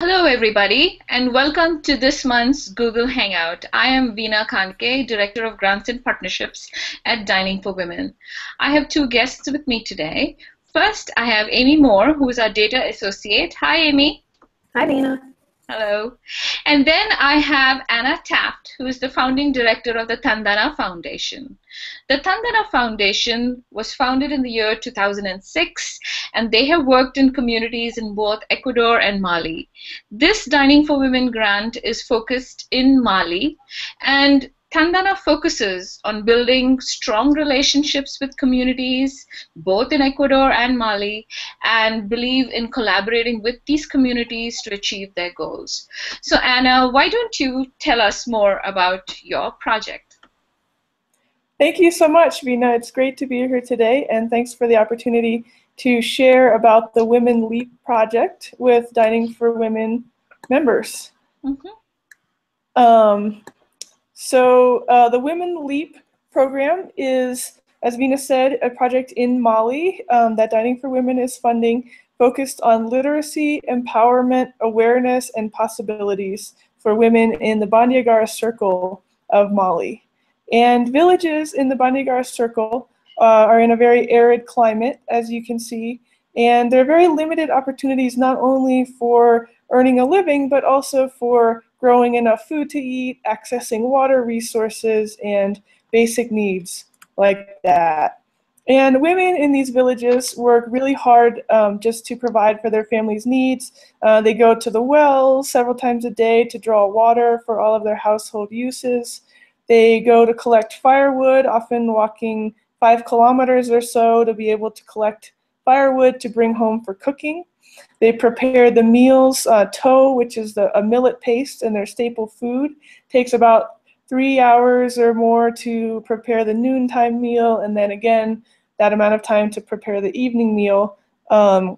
Hello, everybody, and welcome to this month's Google Hangout. I am Veena Kanke, Director of Grants and Partnerships at Dining for Women. I have two guests with me today. First, I have Amy Moore, who is our Data Associate. Hi, Amy. Hi, Veena. Hello. And then I have Anna Taft, who is the founding director of the Tandana Foundation. The Tandana Foundation was founded in the year 2006, and they have worked in communities in both Ecuador and Mali. This Dining for Women grant is focused in Mali, and Tandana focuses on building strong relationships with communities, both in Ecuador and Mali, and believe in collaborating with these communities to achieve their goals. So Anna, why don't you tell us more about your project? Thank you so much, Veena. It's great to be here today, and thanks for the opportunity to share about the Women Leap project with Dining for Women members. The Women Leap program is, as Veena said, a project in Mali that Dining for Women is funding, focused on literacy, empowerment, awareness, and possibilities for women in the Bandiagara Circle of Mali. And villages in the Bandiagara Circle are in a very arid climate, as you can see, and there are very limited opportunities not only for earning a living, but also for growing enough food to eat, accessing water resources, and basic needs like that. And women in these villages work really hard just to provide for their families' needs. They go to the well several times a day to draw water for all of their household uses. They go to collect firewood, often walking 5 kilometers or so to be able to collect firewood to bring home for cooking. They prepare the meals. Tow, which is a millet paste and their staple food, takes about 3 hours or more to prepare the noontime meal, and then again that amount of time to prepare the evening meal. So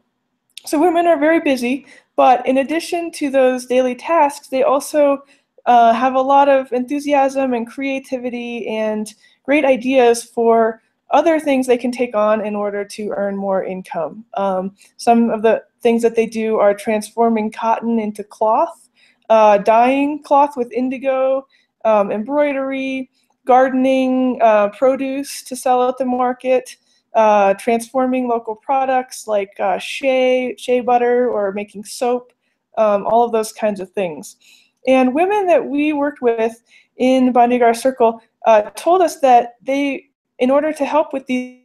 women are very busy, but in addition to those daily tasks, they also have a lot of enthusiasm and creativity and great ideas for other things they can take on in order to earn more income. Some of the things that they do are transforming cotton into cloth, dyeing cloth with indigo, embroidery, gardening, produce to sell at the market, transforming local products like shea butter, or making soap, all of those kinds of things. And women that we worked with in the Bandiagara Circle told us that they, in order to help with these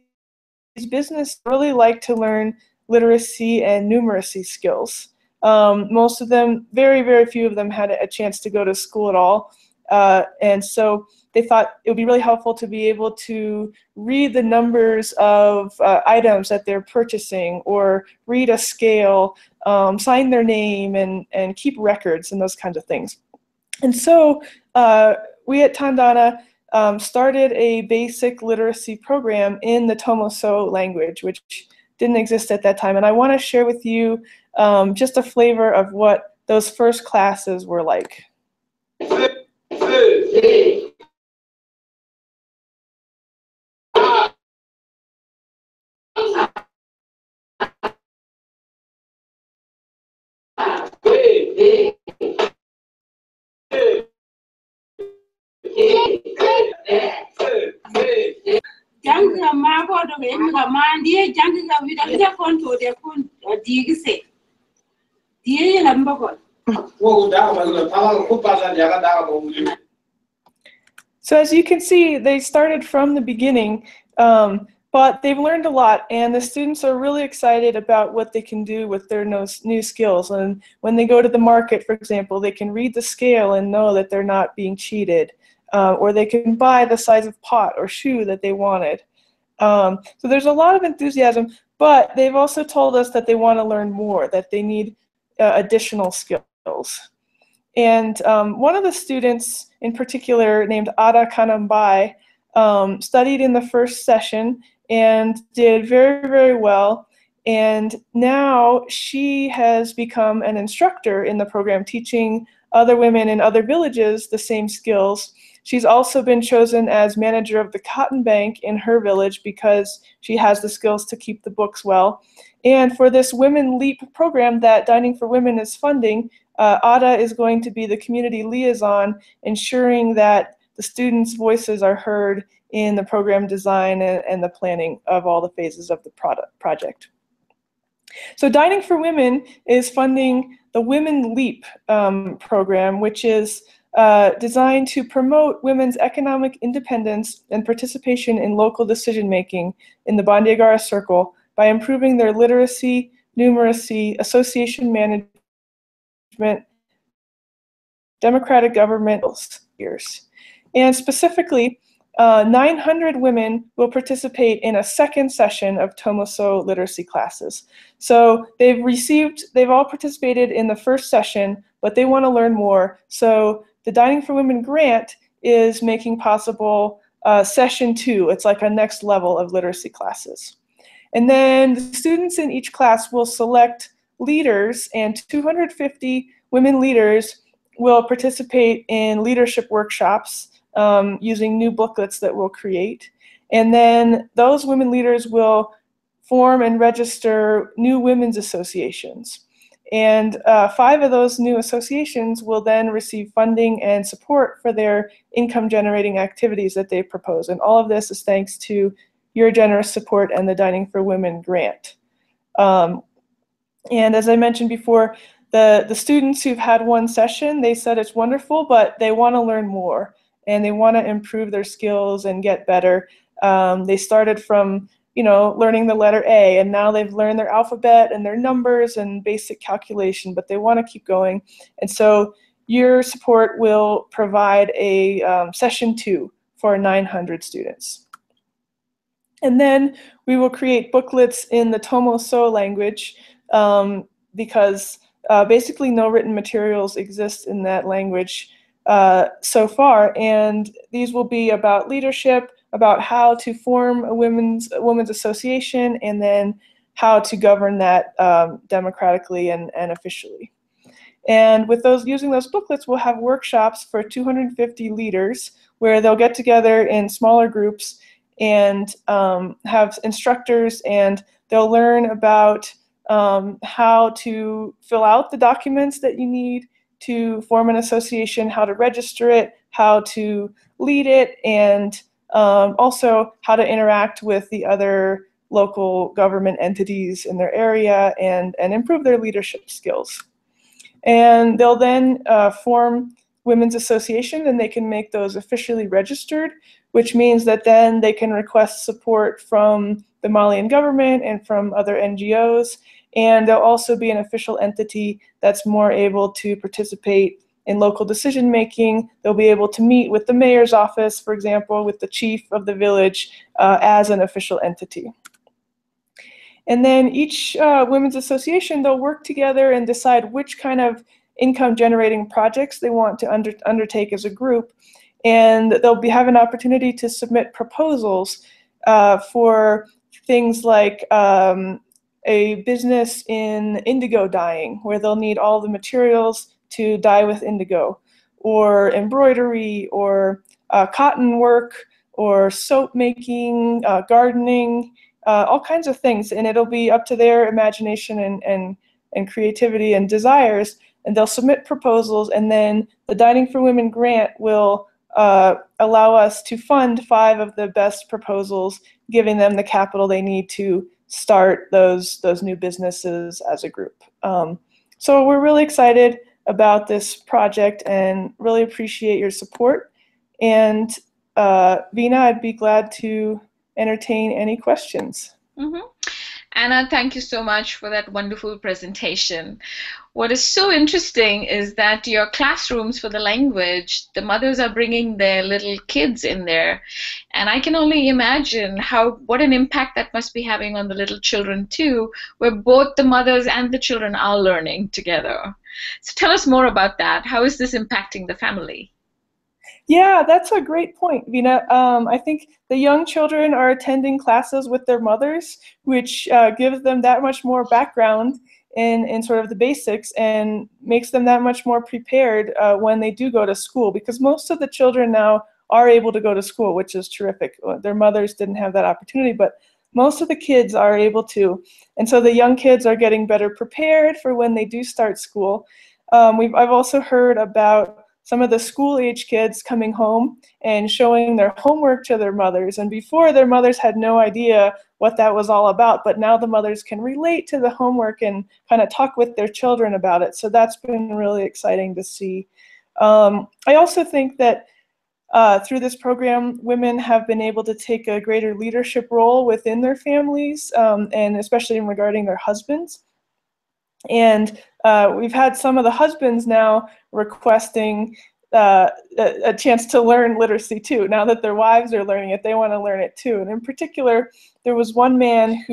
businesses, really like to learn literacy and numeracy skills. Most of them, very, very few of them had a chance to go to school at all. And so they thought it would be really helpful to be able to read the numbers of items that they're purchasing, or read a scale, sign their name, and keep records and those kinds of things. And so we at Tandana started a basic literacy program in the Tomoso language, which didn't exist at that time. And I want to share with you just a flavor of what those first classes were like. So as you can see, they started from the beginning, but they've learned a lot, and the students are really excited about what they can do with their new skills. And when they go to the market, for example, they can read the scale and know that they're not being cheated, or they can buy the size of pot or shoe that they wanted. So there's a lot of enthusiasm, but they've also told us that they want to learn more, that they need additional skills. And one of the students in particular, named Ada Kanambai, studied in the first session and did very, very well. And now she has become an instructor in the program, teaching other women in other villages the same skills. She's also been chosen as manager of the cotton bank in her village because she has the skills to keep the books well. And for this Women Leap program that Dining for Women is funding, Ada is going to be the community liaison, ensuring that the students' voices are heard in the program design and the planning of all the phases of the project. So Dining for Women is funding the Women Leap program, which is designed to promote women's economic independence and participation in local decision-making in the Bandiagara Circle by improving their literacy, numeracy, association management, democratic government years. And specifically, 900 women will participate in a second session of Tomoso literacy classes. So they've all participated in the first session, but they want to learn more. So the Dining for Women grant is making possible session 2. It's like a next level of literacy classes. And then the students in each class will select leaders, and 250 women leaders will participate in leadership workshops using new booklets that we'll create. And then those women leaders will form and register new women's associations. And 5 of those new associations will then receive funding and support for their income generating activities that they propose. And all of this is thanks to your generous support and the Dining for Women grant. And as I mentioned before, the students who've had one session, they said it's wonderful, but they want to learn more and they want to improve their skills and get better. They started from learning the letter A, and now they've learned their alphabet and their numbers and basic calculation, but they want to keep going. And so your support will provide a session 2 for 900 students. And then we will create booklets in the Tomoso language because basically no written materials exist in that language so far. And these will be about leadership, about how to form a women's association, and then how to govern that democratically and officially. And with using those booklets, we'll have workshops for 250 leaders where they'll get together in smaller groups and have instructors, and they'll learn about how to fill out the documents that you need to form an association, how to register it, how to lead it, and also how to interact with the other local government entities in their area and improve their leadership skills. And they'll then form women's associations, and they can make those officially registered, which means that then they can request support from the Malian government and from other NGOs. And they'll also be an official entity that's more able to participate in local decision making. They'll be able to meet with the mayor's office, for example, with the chief of the village as an official entity. And then each women's association, they'll work together and decide which kind of income generating projects they want to undertake as a group. And they'll have an opportunity to submit proposals for things like a business in indigo dyeing, where they'll need all the materials to dye with indigo, or embroidery, or cotton work, or soap making, gardening, all kinds of things. And it'll be up to their imagination and creativity and desires. And they'll submit proposals, and then the Dining for Women grant will allow us to fund 5 of the best proposals, giving them the capital they need to start those new businesses as a group. So we're really excited about this project and really appreciate your support. And Veena, I'd be glad to entertain any questions. Mm-hmm. Anna, thank you so much for that wonderful presentation. What is so interesting is that your classrooms for the language, the mothers are bringing their little kids in there. And I can only imagine what an impact that must be having on the little children too, where both the mothers and the children are learning together. So tell us more about that. How is this impacting the family? Yeah, that's a great point, Veena. I think the young children are attending classes with their mothers, which gives them that much more background in sort of the basics and makes them that much more prepared when they do go to school, because most of the children now are able to go to school, which is terrific. Their mothers didn't have that opportunity, but most of the kids are able to. And so the young kids are getting better prepared for when they do start school. I've also heard about some of the school-age kids coming home and showing their homework to their mothers. And before, their mothers had no idea what that was all about, but now the mothers can relate to the homework and kind of talk with their children about it. So that's been really exciting to see. I also think that through this program, women have been able to take a greater leadership role within their families, and especially regarding their husbands. And we've had some of the husbands now requesting a chance to learn literacy too. Now that their wives are learning it, they want to learn it too. And in particular, there was one man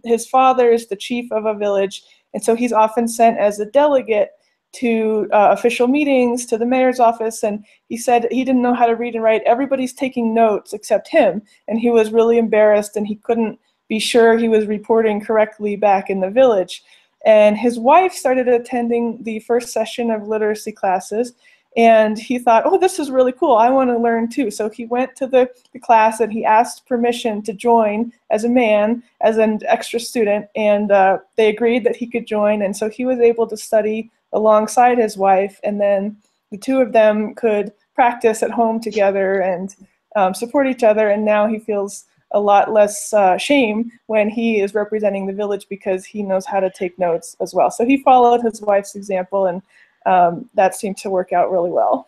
his father is the chief of a village, and so he's often sent as a delegate to official meetings, to the mayor's office, and he said he didn't know how to read and write. Everybody's taking notes except him, and he was really embarrassed, and he couldn't be sure he was reporting correctly back in the village. And his wife started attending the first session of literacy classes, and he thought, oh, this is really cool, I want to learn too. So he went to the class and he asked permission to join as a man, as an extra student, and they agreed that he could join, and so he was able to study alongside his wife, and then the two of them could practice at home together and support each other, and now he feels a lot less shame when he is representing the village because he knows how to take notes as well. So he followed his wife's example, and that seemed to work out really well.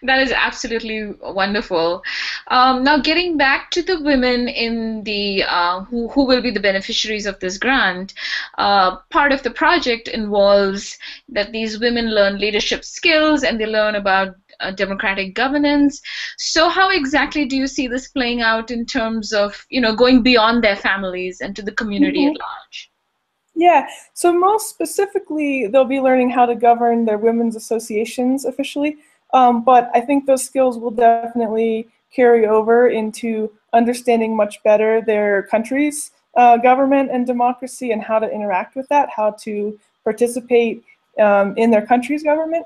That is absolutely wonderful. Now, getting back to the women in the who will be the beneficiaries of this grant, part of the project involves that these women learn leadership skills and they learn about democratic governance. So, how exactly do you see this playing out in terms of, going beyond their families and to the community at large? Yeah, so most specifically, they'll be learning how to govern their women's associations officially. But I think those skills will definitely carry over into understanding much better their country's government and democracy and how to interact with that, how to participate in their country's government.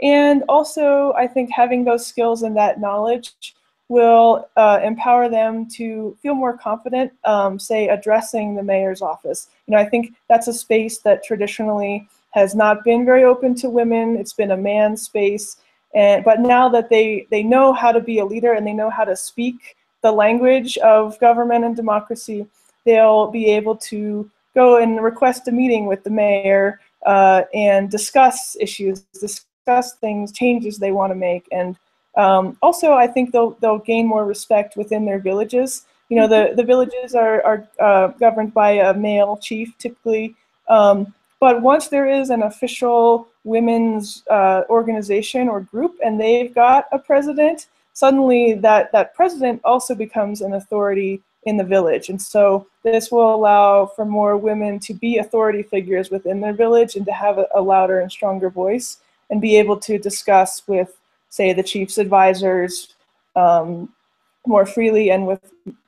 And also, I think having those skills and that knowledge will empower them to feel more confident, say, addressing the mayor's office. I think that's a space that traditionally has not been very open to women. It's been a man's space. But now that they know how to be a leader and they know how to speak the language of government and democracy, they'll be able to go and request a meeting with the mayor and discuss issues, discuss things, changes they want to make. And also, I think they'll gain more respect within their villages. The villages are governed by a male chief typically. But once there is an official women's organization or group and they've got a president, suddenly that president also becomes an authority in the village. And so this will allow for more women to be authority figures within their village and to have a louder and stronger voice and be able to discuss with, say, the chief's advisors more freely and with,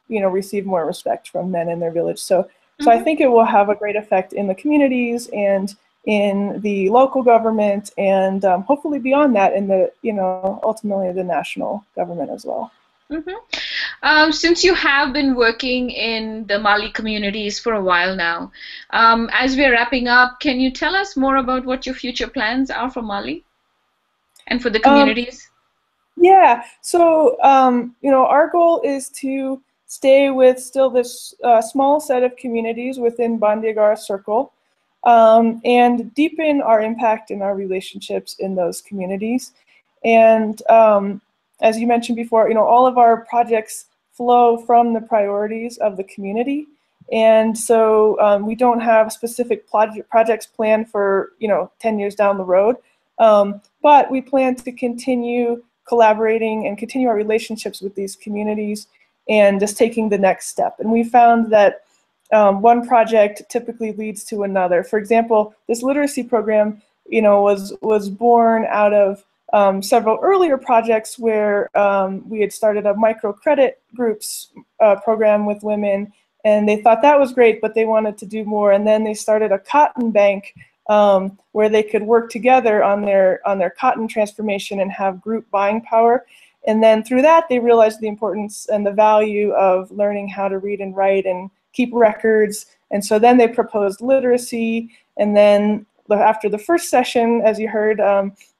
receive more respect from men in their village. So I think it will have a great effect in the communities and in the local government and hopefully beyond that in the, ultimately the national government as well. Since you have been working in the Mali communities for a while now, as we're wrapping up, can you tell us more about what your future plans are for Mali and for the communities? Yeah, so, our goal is to stay with still this small set of communities within Bandiagara Circle and deepen our impact and our relationships in those communities. And as you mentioned before, all of our projects flow from the priorities of the community. And so we don't have specific projects planned for, 10 years down the road. But we plan to continue collaborating and continue our relationships with these communities and just taking the next step. And we found that one project typically leads to another. For example, this literacy program, was born out of several earlier projects where we had started a microcredit groups program with women, and they thought that was great, but they wanted to do more. And then they started a cotton bank where they could work together on their cotton transformation and have group buying power. And then through that, they realized the importance and the value of learning how to read and write and keep records. And so then they proposed literacy. And then after the first session, as you heard,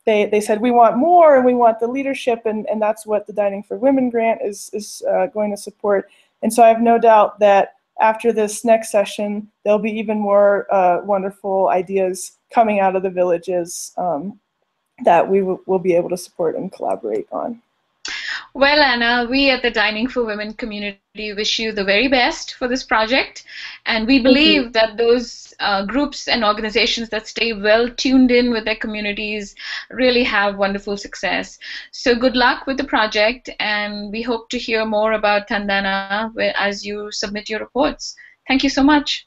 they said, we want more and we want the leadership, and that's what the Dining for Women grant is going to support. And so I have no doubt that after this next session, there'll be even more wonderful ideas coming out of the villages that we will be able to support and collaborate on. Well, Anna, we at the Dining for Women community wish you the very best for this project. And we believe that those groups and organizations that stay well tuned in with their communities really have wonderful success. So good luck with the project, and we hope to hear more about Tandana as you submit your reports. Thank you so much.